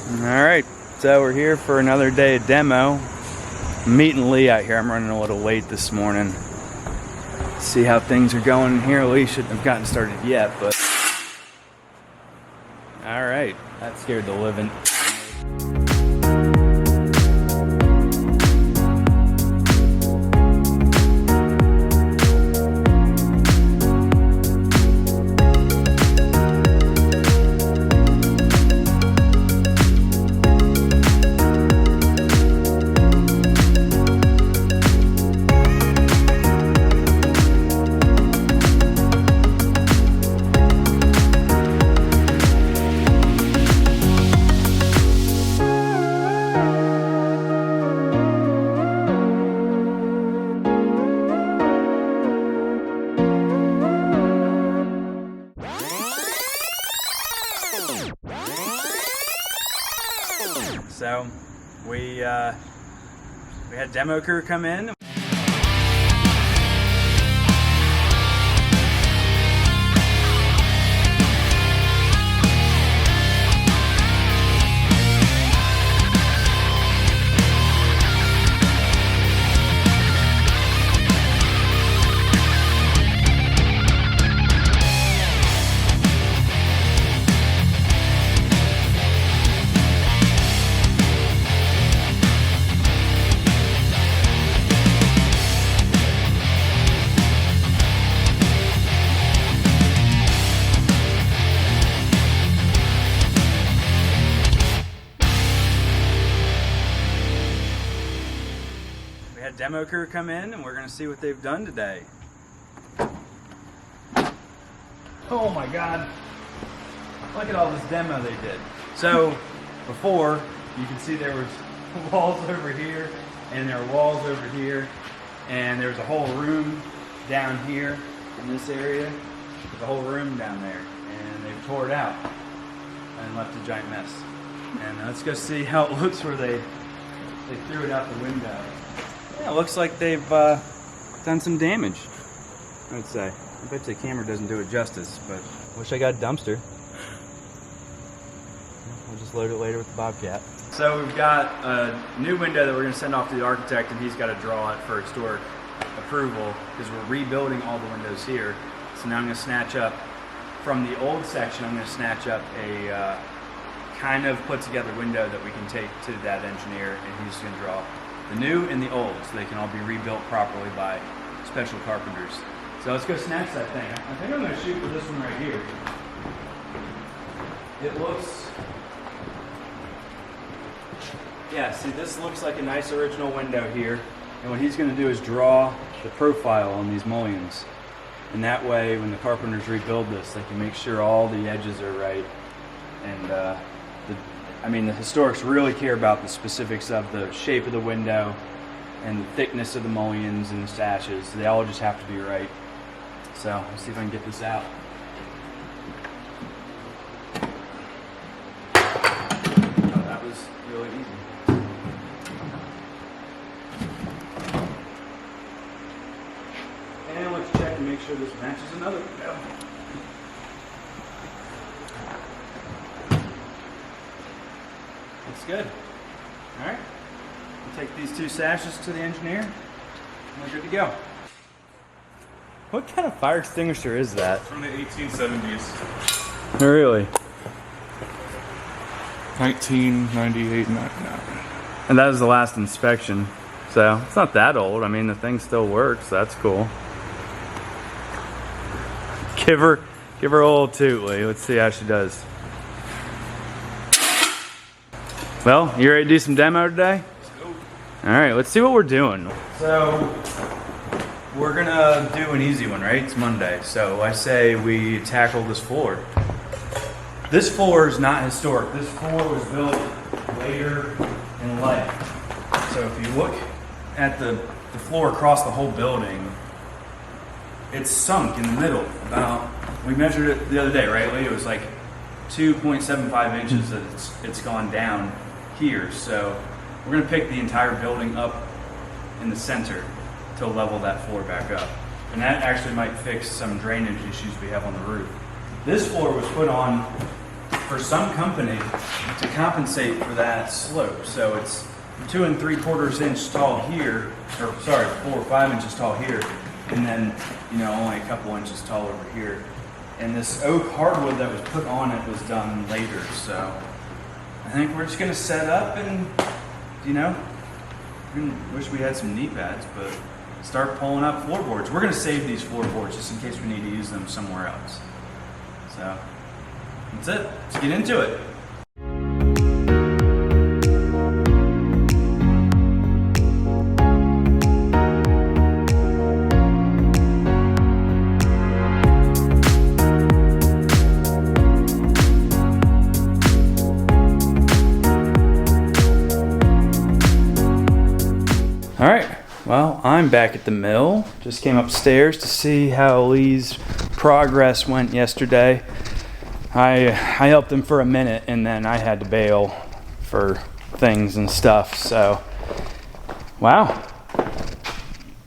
Alright, so we're here for another day of demo. I'm meeting Lee out here. I'm running a little late this morning. See how things are going in here. Lee shouldn't have gotten started yet, but... Alright, that scared the living... So we had demo crew come in. Demo crew come in and we're going to see what they've done today. Oh my god, look at all this demo they did. So before, you can see there was walls over here and there were walls over here, and there's a whole room down here in this area. There's a whole room down there, and they've tore it out and left a giant mess. And let's go see how it looks where they threw it out the window. Yeah, it looks like they've done some damage, I'd say. I bet the camera doesn't do it justice, but I wish I got a dumpster. We'll just load it later with the Bobcat. So we've got a new window that we're going to send off to the architect, and he's got to draw it for historic approval because we're rebuilding all the windows here. So now I'm going to snatch up from the old section, I'm going to snatch up a kind of put together window that we can take to that engineer, and he's going to draw the new and the old, so they can all be rebuilt properly by special carpenters. So let's go snatch that thing. I think I'm going to shoot for this one right here. It looks... Yeah, see, this looks like a nice original window here. And what he's going to do is draw the profile on these mullions. And that way, when the carpenters rebuild this, they can make sure all the edges are right. And the historics really care about the specifics of the shape of the window and the thickness of the mullions and the sashes. They all just have to be right. So let's see if I can get this out. Oh, that was really easy. And let's check and make sure this matches another window. Looks good. Alright. We'll take these two sashes to the engineer, and we're good to go. What kind of fire extinguisher is that? From the 1870s. Really? 1998, 99. And that was the last inspection. So, it's not that old. I mean, the thing still works. That's cool. Give her a little toot, Lee. Let's see how she does. Well, you ready to do some demo today? Let's go. Alright, let's see what we're doing. So, we're gonna do an easy one, right? It's Monday, so I say we tackle this floor. This floor is not historic. This floor was built later in life. So if you look at the floor across the whole building, it's sunk in the middle. We measured it the other day, right, Lee? It was like 2.75 inches that it's gone down here. So we're going to pick the entire building up in the center to level that floor back up. And that actually might fix some drainage issues we have on the roof. This floor was put on for some company to compensate for that slope. So it's 2 3/4 inch tall here, or sorry, 4 or 5 inches tall here, and then, you know, only a couple inches tall over here. And this oak hardwood that was put on it was done later. So I think we're just gonna set up and, you know, wish we had some knee pads, but start pulling up floorboards. We're gonna save these floorboards just in case we need to use them somewhere else. So that's it. Let's get into it. All right, well, I'm back at the mill. Just came upstairs to see how Lee's progress went yesterday. I helped him for a minute and then I had to bail for things and stuff, so wow.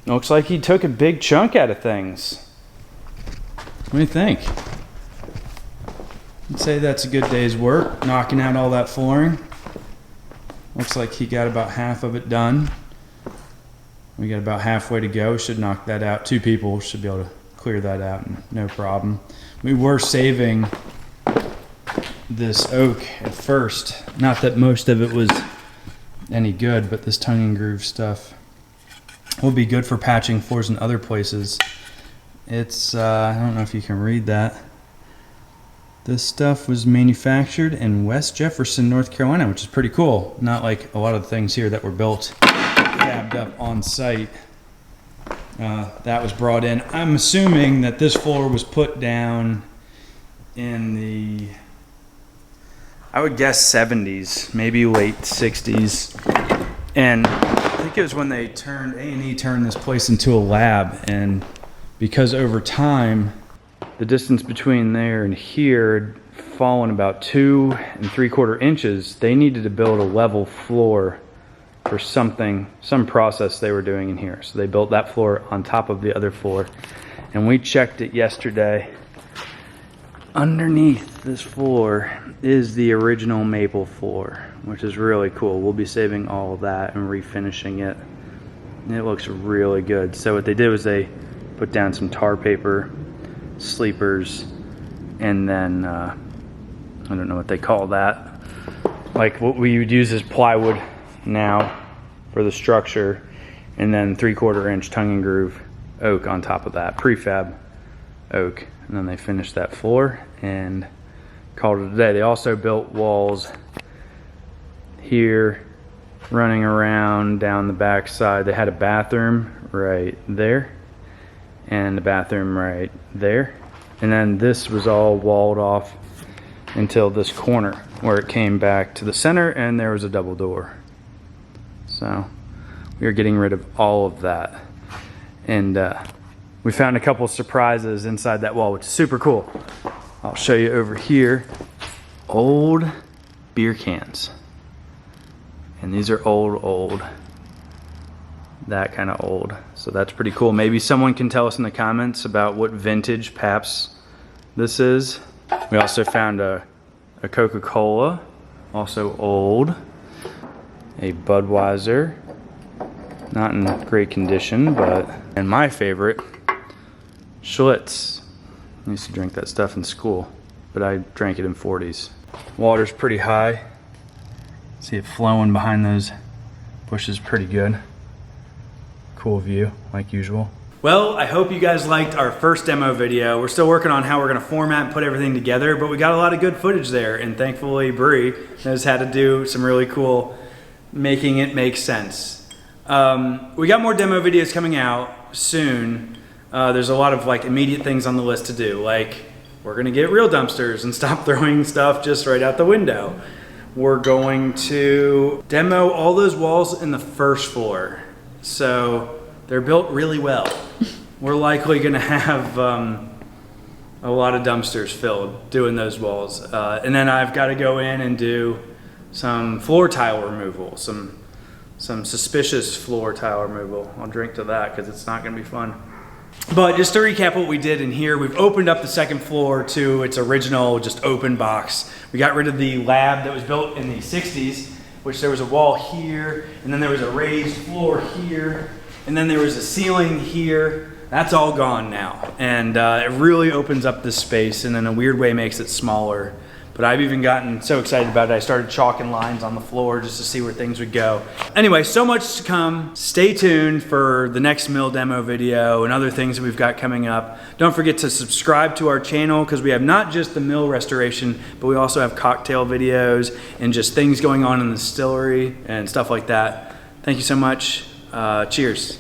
Looks like he took a big chunk out of things. What do you think? I'd say that's a good day's work, knocking out all that flooring. Looks like he got about half of it done. We got about halfway to go. Should knock that out. 2 people should be able to clear that out, no problem. We were saving this oak at first. Not that most of it was any good, but this tongue and groove stuff will be good for patching floors in other places. It's, I don't know if you can read that. This stuff was manufactured in West Jefferson, North Carolina, which is pretty cool. Not like a lot of the things here that were built fabbed up on site. That was brought in. I'm assuming that this floor was put down in the, I would guess 70s, maybe late 60s. And I think it was when they turned, A&E turned this place into a lab. And because over time, the distance between there and here had fallen about 2 3/4 inches, they needed to build a level floor for something, some process they were doing in here. So they built that floor on top of the other floor. And we checked it yesterday. Underneath this floor is the original maple floor, which is really cool. We'll be saving all of that and refinishing it. And it looks really good. So what they did was they put down some tar paper, sleepers, and then, I don't know what they call that. Like what we would use as plywood now for the structure, and then 3/4 inch tongue and groove oak on top of that, prefab oak. And then they finished that floor and called it a day. They also built walls here running around down the back side. They had a bathroom right there and a bathroom right there, and then this was all walled off until this corner where it came back to the center and there was a double door. So we are getting rid of all of that. And we found a couple surprises inside that wall, which is super cool. I'll show you over here. Old beer cans. And these are old. That kind of old. So that's pretty cool. Maybe someone can tell us in the comments about what vintage Pabst this is. We also found a Coca-Cola, also old. A Budweiser, not in great condition, but, and my favorite, Schlitz. I used to drink that stuff in school, but I drank it in 40s. Water's pretty high. See it flowing behind those bushes pretty good. Cool view, like usual. Well, I hope you guys liked our first demo video. We're still working on how we're gonna format and put everything together, but we got a lot of good footage there, and thankfully Bree knows how to do some really cool making it make sense. We got more demo videos coming out soon. There's a lot of like immediate things on the list to do, like we're gonna get real dumpsters and stop throwing stuff just right out the window. We're going to demo all those walls in the first floor. So they're built really well. We're likely gonna have a lot of dumpsters filled doing those walls. And then I've gotta go in and do some floor tile removal, some suspicious floor tile removal. I'll drink to that because it's not gonna be fun. But just to recap what we did in here, we've opened up the second floor to its original just open box. We got rid of the lab that was built in the 60s, which there was a wall here, and then there was a raised floor here, and then there was a ceiling here. That's all gone now. And it really opens up this space and in a weird way makes it smaller. But I've even gotten so excited about it, I started chalking lines on the floor just to see where things would go. Anyway, so much to come. Stay tuned for the next mill demo video and other things that we've got coming up. Don't forget to subscribe to our channel because we have not just the mill restoration, but we also have cocktail videos and just things going on in the distillery and stuff like that. Thank you so much. Cheers.